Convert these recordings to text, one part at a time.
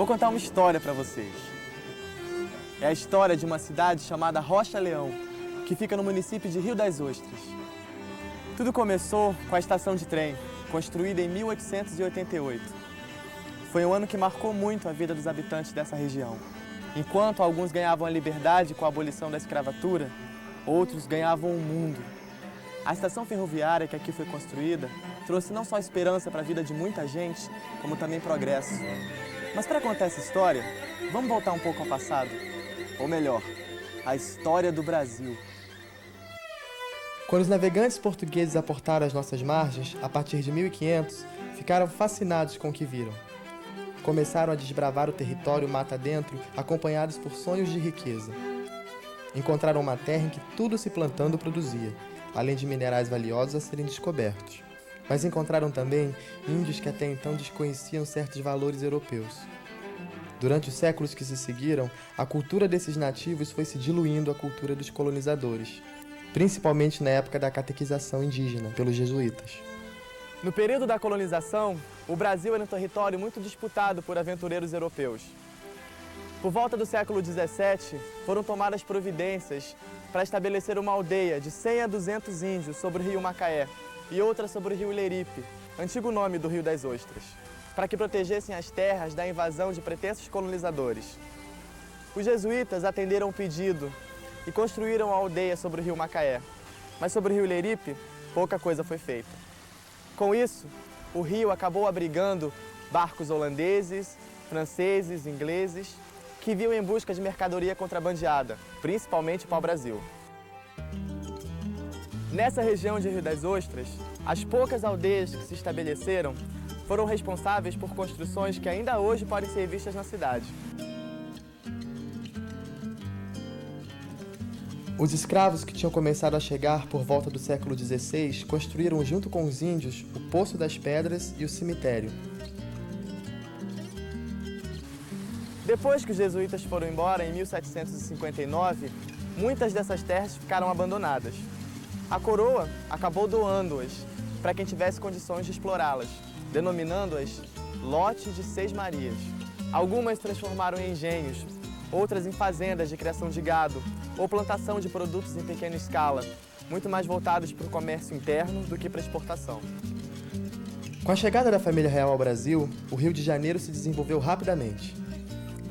Vou contar uma história para vocês. É a história de uma cidade chamada Rocha Leão, que fica no município de Rio das Ostras. Tudo começou com a estação de trem, construída em 1888. Foi um ano que marcou muito a vida dos habitantes dessa região. Enquanto alguns ganhavam a liberdade com a abolição da escravatura, outros ganhavam o mundo. A estação ferroviária que aqui foi construída trouxe não só esperança para a vida de muita gente, como também progresso. Mas para contar essa história, vamos voltar um pouco ao passado. Ou melhor, a história do Brasil. Quando os navegantes portugueses aportaram às nossas margens, a partir de 1500, ficaram fascinados com o que viram. Começaram a desbravar o território mata dentro, acompanhados por sonhos de riqueza. Encontraram uma terra em que tudo se plantando produzia, além de minerais valiosos a serem descobertos. Mas encontraram também índios que até então desconheciam certos valores europeus. Durante os séculos que se seguiram, a cultura desses nativos foi se diluindo à cultura dos colonizadores, principalmente na época da catequização indígena pelos jesuítas. No período da colonização, o Brasil era um território muito disputado por aventureiros europeus. Por volta do século XVII, foram tomadas providências para estabelecer uma aldeia de 100 a 200 índios sobre o rio Macaé e outra sobre o rio Ileripe, antigo nome do Rio das Ostras, para que protegessem as terras da invasão de pretensos colonizadores. Os jesuítas atenderam o pedido e construíram a aldeia sobre o rio Macaé, mas sobre o rio Ileripe, pouca coisa foi feita. Com isso, o rio acabou abrigando barcos holandeses, franceses, ingleses, que vinham em busca de mercadoria contrabandeada, principalmente para o Brasil. Nessa região de Rio das Ostras, as poucas aldeias que se estabeleceram foram responsáveis por construções que ainda hoje podem ser vistas na cidade. Os escravos que tinham começado a chegar por volta do século XVI construíram junto com os índios o Poço das Pedras e o cemitério. Depois que os jesuítas foram embora, em 1759, muitas dessas terras ficaram abandonadas. A coroa acabou doando-as para quem tivesse condições de explorá-las, denominando-as Lote de Seis Marias. Algumas transformaram em engenhos, outras em fazendas de criação de gado ou plantação de produtos em pequena escala, muito mais voltados para o comércio interno do que para a exportação. Com a chegada da família real ao Brasil, o Rio de Janeiro se desenvolveu rapidamente.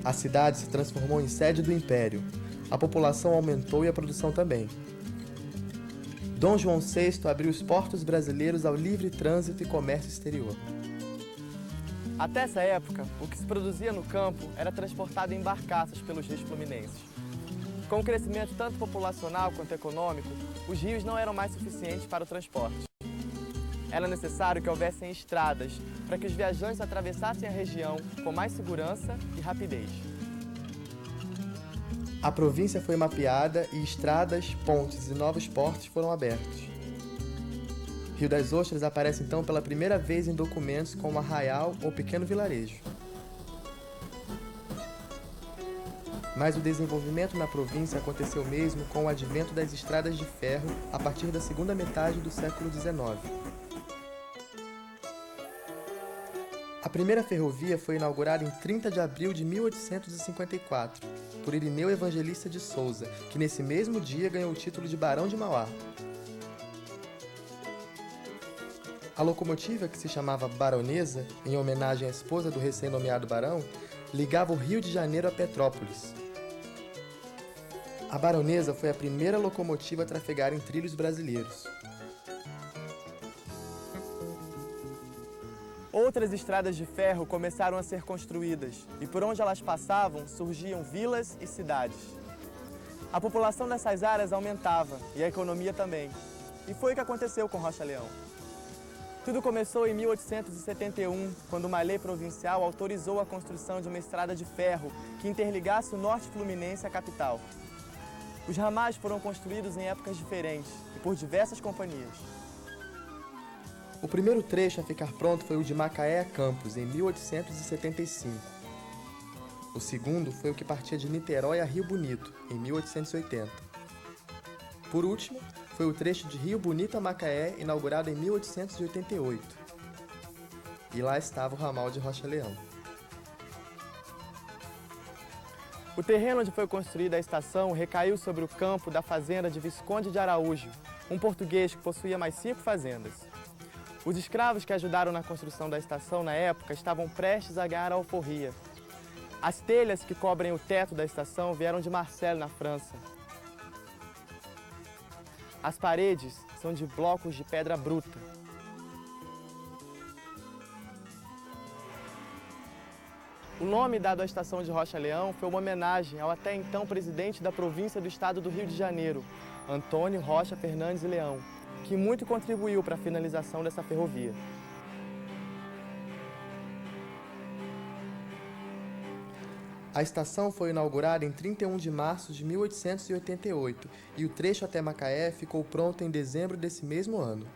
A cidade se transformou em sede do Império. A população aumentou e a produção também. Dom João VI abriu os portos brasileiros ao livre trânsito e comércio exterior. Até essa época, o que se produzia no campo era transportado em barcaças pelos rios fluminenses. Com o crescimento tanto populacional quanto econômico, os rios não eram mais suficientes para o transporte. Era necessário que houvessem estradas para que os viajantes atravessassem a região com mais segurança e rapidez. A província foi mapeada e estradas, pontes e novos portos foram abertos. Rio das Ostras aparece então pela primeira vez em documentos como arraial ou pequeno vilarejo. Mas o desenvolvimento na província aconteceu mesmo com o advento das estradas de ferro a partir da segunda metade do século XIX. A primeira ferrovia foi inaugurada em 30 de abril de 1854, por Irineu Evangelista de Souza, que nesse mesmo dia ganhou o título de Barão de Mauá. A locomotiva, que se chamava Baronesa, em homenagem à esposa do recém-nomeado barão, ligava o Rio de Janeiro a Petrópolis. A Baronesa foi a primeira locomotiva a trafegar em trilhos brasileiros. Outras estradas de ferro começaram a ser construídas e por onde elas passavam surgiam vilas e cidades. A população dessas áreas aumentava e a economia também. E foi o que aconteceu com Rocha Leão. Tudo começou em 1871, quando uma lei provincial autorizou a construção de uma estrada de ferro que interligasse o norte fluminense à capital. Os ramais foram construídos em épocas diferentes e por diversas companhias. O primeiro trecho a ficar pronto foi o de Macaé a Campos, em 1875. O segundo foi o que partia de Niterói a Rio Bonito, em 1880. Por último, foi o trecho de Rio Bonito a Macaé, inaugurado em 1888. E lá estava o ramal de Rocha Leão. O terreno onde foi construída a estação recaiu sobre o campo da fazenda de Visconde de Araújo, um português que possuía mais 5 fazendas. Os escravos que ajudaram na construção da estação na época estavam prestes a ganhar a alforria. As telhas que cobrem o teto da estação vieram de Marseille, na França. As paredes são de blocos de pedra bruta. O nome dado à estação de Rocha Leão foi uma homenagem ao até então presidente da província do estado do Rio de Janeiro, Antônio Rocha Fernandes e Leão, que muito contribuiu para a finalização dessa ferrovia. A estação foi inaugurada em 31 de março de 1888 e o trecho até Macaé ficou pronto em dezembro desse mesmo ano.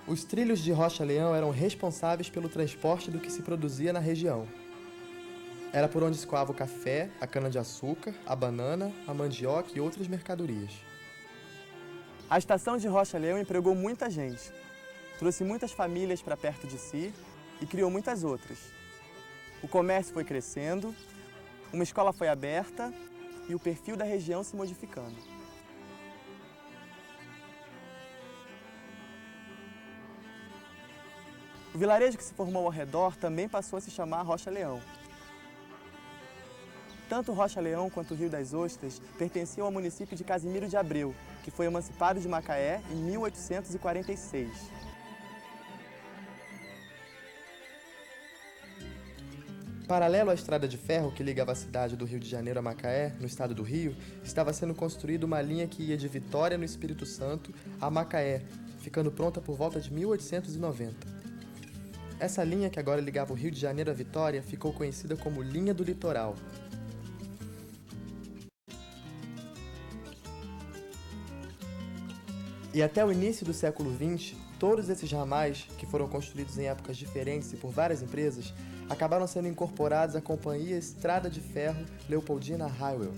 Os trilhos de Rocha Leão eram responsáveis pelo transporte do que se produzia na região. Era por onde escoava o café, a cana-de-açúcar, a banana, a mandioca e outras mercadorias. A estação de Rocha Leão empregou muita gente, trouxe muitas famílias para perto de si e criou muitas outras. O comércio foi crescendo, uma escola foi aberta e o perfil da região se modificando. O vilarejo que se formou ao redor também passou a se chamar Rocha Leão. Tanto Rocha Leão quanto o Rio das Ostras pertenciam ao município de Casimiro de Abreu, que foi emancipado de Macaé em 1846. Paralelo à estrada de ferro que ligava a cidade do Rio de Janeiro a Macaé, no estado do Rio, estava sendo construída uma linha que ia de Vitória, no Espírito Santo, a Macaé, ficando pronta por volta de 1890. Essa linha, que agora ligava o Rio de Janeiro a Vitória, ficou conhecida como Linha do Litoral. E até o início do século XX, todos esses ramais, que foram construídos em épocas diferentes e por várias empresas, acabaram sendo incorporados à Companhia Estrada de Ferro Leopoldina Railway.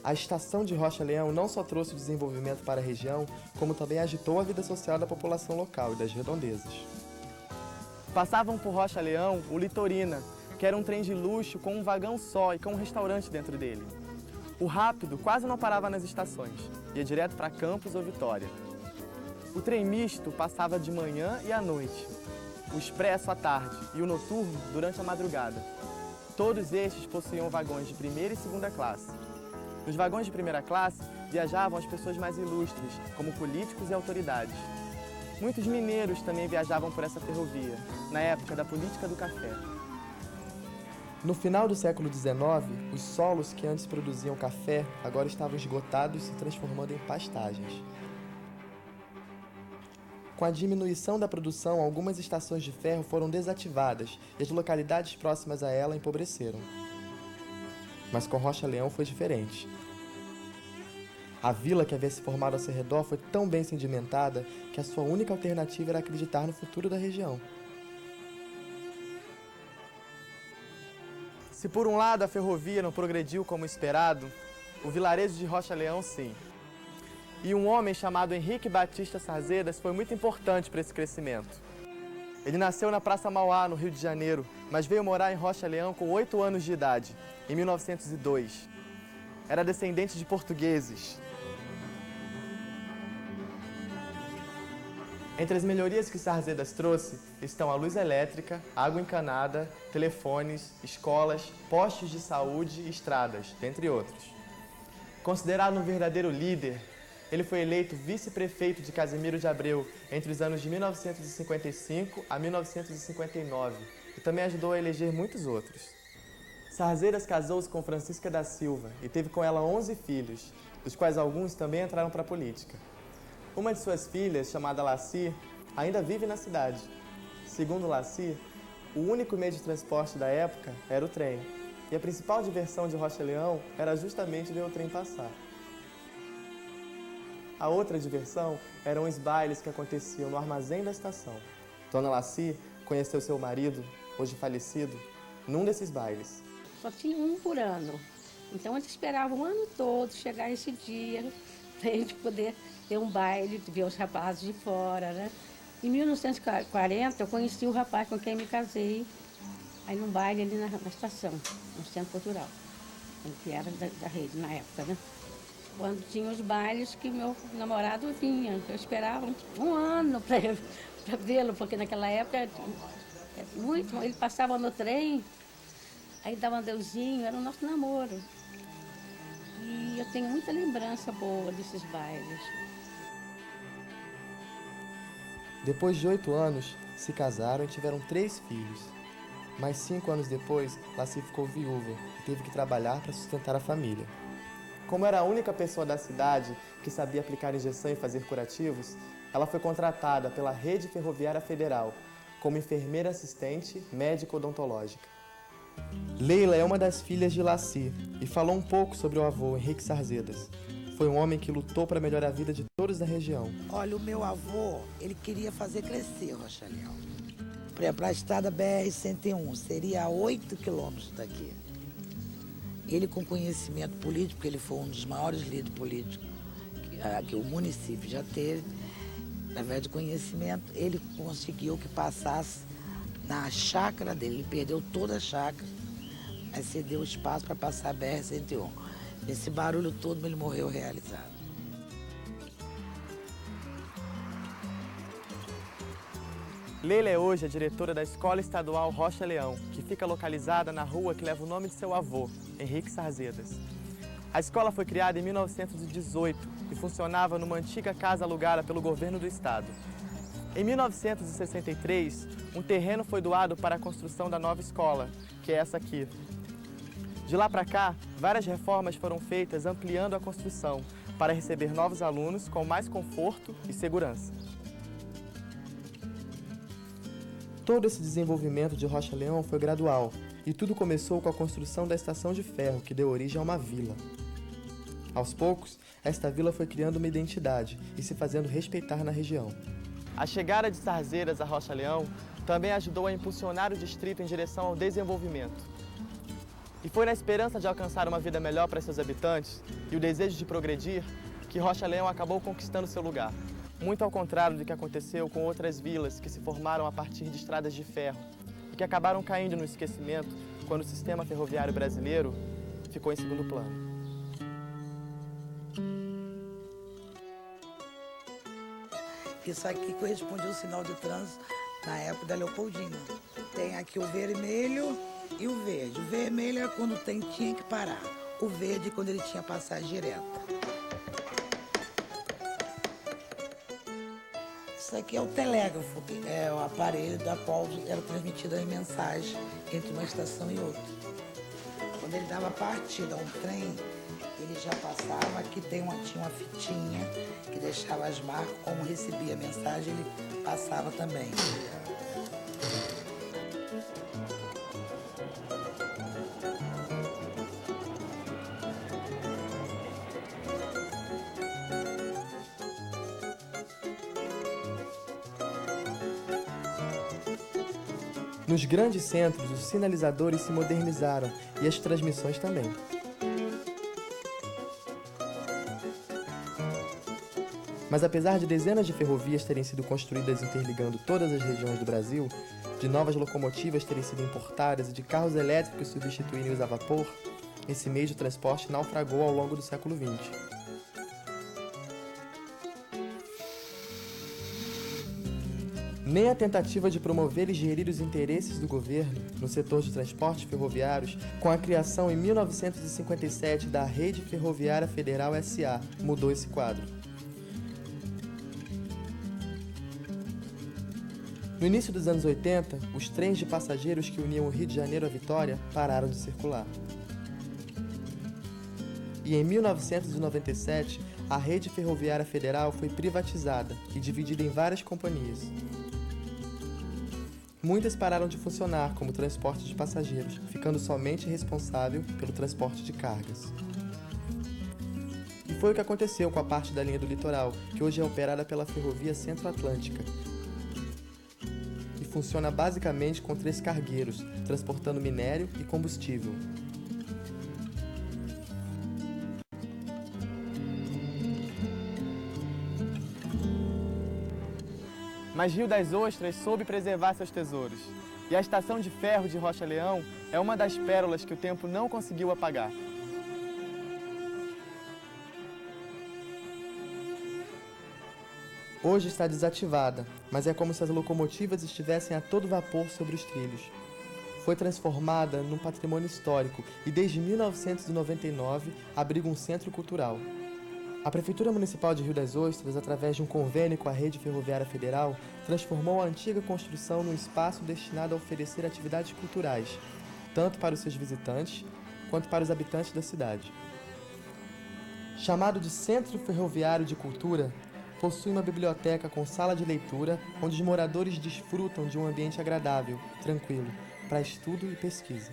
A estação de Rocha Leão não só trouxe desenvolvimento para a região, como também agitou a vida social da população local e das redondezas. Passavam por Rocha Leão o Litorina, que era um trem de luxo com um vagão só e com um restaurante dentro dele. O rápido quase não parava nas estações, ia direto para Campos ou Vitória. O trem misto passava de manhã e à noite, o expresso à tarde e o noturno durante a madrugada. Todos estes possuíam vagões de primeira e segunda classe. Nos vagões de primeira classe viajavam as pessoas mais ilustres, como políticos e autoridades. Muitos mineiros também viajavam por essa ferrovia, na época da política do café. No final do século XIX, os solos que antes produziam café agora estavam esgotados, se transformando em pastagens. Com a diminuição da produção, algumas estações de ferro foram desativadas e as localidades próximas a ela empobreceram. Mas com Rocha Leão foi diferente. A vila que havia se formado ao seu redor foi tão bem sedimentada que a sua única alternativa era acreditar no futuro da região. Se por um lado a ferrovia não progrediu como esperado, o vilarejo de Rocha Leão sim. E um homem chamado Henrique Batista Sarzedas foi muito importante para esse crescimento. Ele nasceu na Praça Mauá, no Rio de Janeiro, mas veio morar em Rocha Leão com 8 anos de idade, em 1902. Era descendente de portugueses. Entre as melhorias que Sarzedas trouxe estão a luz elétrica, água encanada, telefones, escolas, postos de saúde e estradas, dentre outros. Considerado um verdadeiro líder, ele foi eleito vice-prefeito de Casimiro de Abreu entre os anos de 1955 a 1959 e também ajudou a eleger muitos outros. Sarzedas casou-se com Francisca da Silva e teve com ela 11 filhos, dos quais alguns também entraram para a política. Uma de suas filhas, chamada Laci, ainda vive na cidade. Segundo Laci, o único meio de transporte da época era o trem, e a principal diversão de Rocha Leão era justamente ver o trem passar. A outra diversão eram os bailes que aconteciam no armazém da estação. Dona Laci conheceu seu marido, hoje falecido, num desses bailes. Só tinha um por ano. Então a gente esperava o ano todo chegar esse dia, para a gente poder ter um baile, ver os rapazes de fora, né? Em 1940, eu conheci o rapaz com quem me casei, aí num baile ali na estação, no Centro Cultural, que era da rede na época, né? Quando tinha os bailes que meu namorado vinha, eu esperava um ano para vê-lo, porque naquela época ele passava no trem, aí dava um adeuzinho, era o nosso namoro. E eu tenho muita lembrança boa desses bailes. Depois de 8 anos, se casaram e tiveram 3 filhos. Mas 5 anos depois, Laci ficou viúva e teve que trabalhar para sustentar a família. Como era a única pessoa da cidade que sabia aplicar injeção e fazer curativos, ela foi contratada pela Rede Ferroviária Federal como enfermeira assistente médica odontológica. Leila é uma das filhas de Laci e falou um pouco sobre o avô, Henrique Sarzedas. Foi um homem que lutou para melhorar a vida de todos da região. Olha, o meu avô, ele queria fazer crescer Rocha Leão. Por exemplo, a estrada BR-101 seria a 8 quilômetros daqui. Ele, com conhecimento político, porque ele foi um dos maiores líderes políticos que o município já teve, através de conhecimento, ele conseguiu que passasse na chácara dele. Ele perdeu toda a chácara, aí cedeu espaço para passar a BR-101. Esse barulho todo, ele morreu realizado. Leila é hoje a diretora da Escola Estadual Rocha Leão, que fica localizada na rua que leva o nome de seu avô, Henrique Sarzedas. A escola foi criada em 1918 e funcionava numa antiga casa alugada pelo governo do estado. Em 1963, um terreno foi doado para a construção da nova escola, que é essa aqui. De lá para cá, várias reformas foram feitas ampliando a construção para receber novos alunos com mais conforto e segurança. Todo esse desenvolvimento de Rocha Leão foi gradual e tudo começou com a construção da estação de ferro, que deu origem a uma vila. Aos poucos, esta vila foi criando uma identidade e se fazendo respeitar na região. A chegada de Sarzedas a Rocha Leão também ajudou a impulsionar o distrito em direção ao desenvolvimento. E foi na esperança de alcançar uma vida melhor para seus habitantes e o desejo de progredir que Rocha Leão acabou conquistando seu lugar. Muito ao contrário do que aconteceu com outras vilas que se formaram a partir de estradas de ferro e que acabaram caindo no esquecimento quando o sistema ferroviário brasileiro ficou em segundo plano. Isso aqui corresponde ao sinal de trânsito na época da Leopoldina. Tem aqui o vermelho e o verde. O vermelho é quando tinha que parar. O verde é quando ele tinha passagem direta. Isso aqui é o telégrafo, é o aparelho da qual era transmitida a mensagem entre uma estação e outra. Quando ele dava partida a um trem, ele já passava, aqui tinha uma fitinha que deixava as marcas, como recebia a mensagem, ele passava também. Nos grandes centros, os sinalizadores se modernizaram e as transmissões também. Mas apesar de dezenas de ferrovias terem sido construídas interligando todas as regiões do Brasil, de novas locomotivas terem sido importadas e de carros elétricos substituírem os a vapor, esse meio de transporte naufragou ao longo do século XX. Nem a tentativa de promover e gerir os interesses do governo no setor de transportes ferroviários, com a criação em 1957 da Rede Ferroviária Federal S.A., mudou esse quadro. No início dos anos 80, os trens de passageiros que uniam o Rio de Janeiro à Vitória pararam de circular. E em 1997, a Rede Ferroviária Federal foi privatizada e dividida em várias companhias. Muitas pararam de funcionar como transporte de passageiros, ficando somente responsável pelo transporte de cargas. E foi o que aconteceu com a parte da linha do litoral, que hoje é operada pela Ferrovia Centro-Atlântica. E funciona basicamente com 3 cargueiros, transportando minério e combustível. Mas Rio das Ostras soube preservar seus tesouros. E a estação de ferro de Rocha Leão é uma das pérolas que o tempo não conseguiu apagar. Hoje está desativada, mas é como se as locomotivas estivessem a todo vapor sobre os trilhos. Foi transformada num patrimônio histórico e desde 1999 abriga um centro cultural. A Prefeitura Municipal de Rio das Ostras, através de um convênio com a Rede Ferroviária Federal, transformou a antiga construção num espaço destinado a oferecer atividades culturais, tanto para os seus visitantes quanto para os habitantes da cidade. Chamado de Centro Ferroviário de Cultura, possui uma biblioteca com sala de leitura, onde os moradores desfrutam de um ambiente agradável e tranquilo para estudo e pesquisa.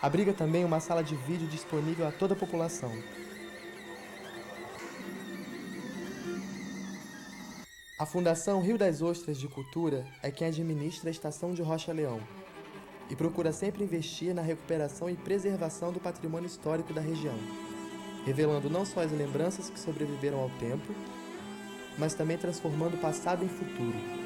Abriga também uma sala de vídeo disponível a toda a população. A Fundação Rio das Ostras de Cultura é quem administra a estação de Rocha Leão e procura sempre investir na recuperação e preservação do patrimônio histórico da região, revelando não só as lembranças que sobreviveram ao tempo, mas também transformando o passado em futuro.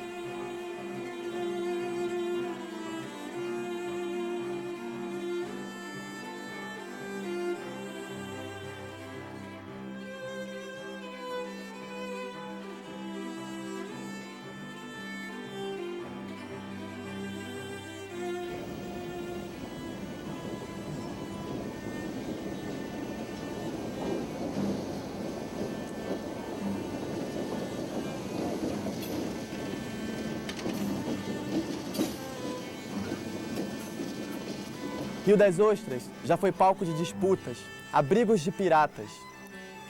Rio das Ostras já foi palco de disputas, abrigos de piratas,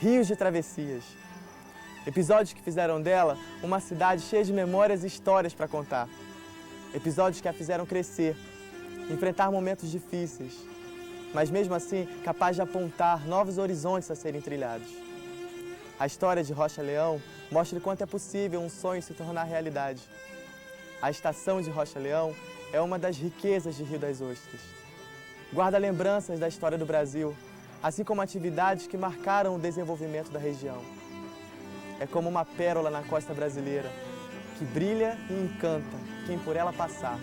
rios de travessias. Episódios que fizeram dela uma cidade cheia de memórias e histórias para contar. Episódios que a fizeram crescer, enfrentar momentos difíceis, mas mesmo assim capaz de apontar novos horizontes a serem trilhados. A história de Rocha Leão mostra o quanto é possível um sonho se tornar realidade. A estação de Rocha Leão é uma das riquezas de Rio das Ostras. Guarda lembranças da história do Brasil, assim como atividades que marcaram o desenvolvimento da região. É como uma pérola na costa brasileira, que brilha e encanta quem por ela passar.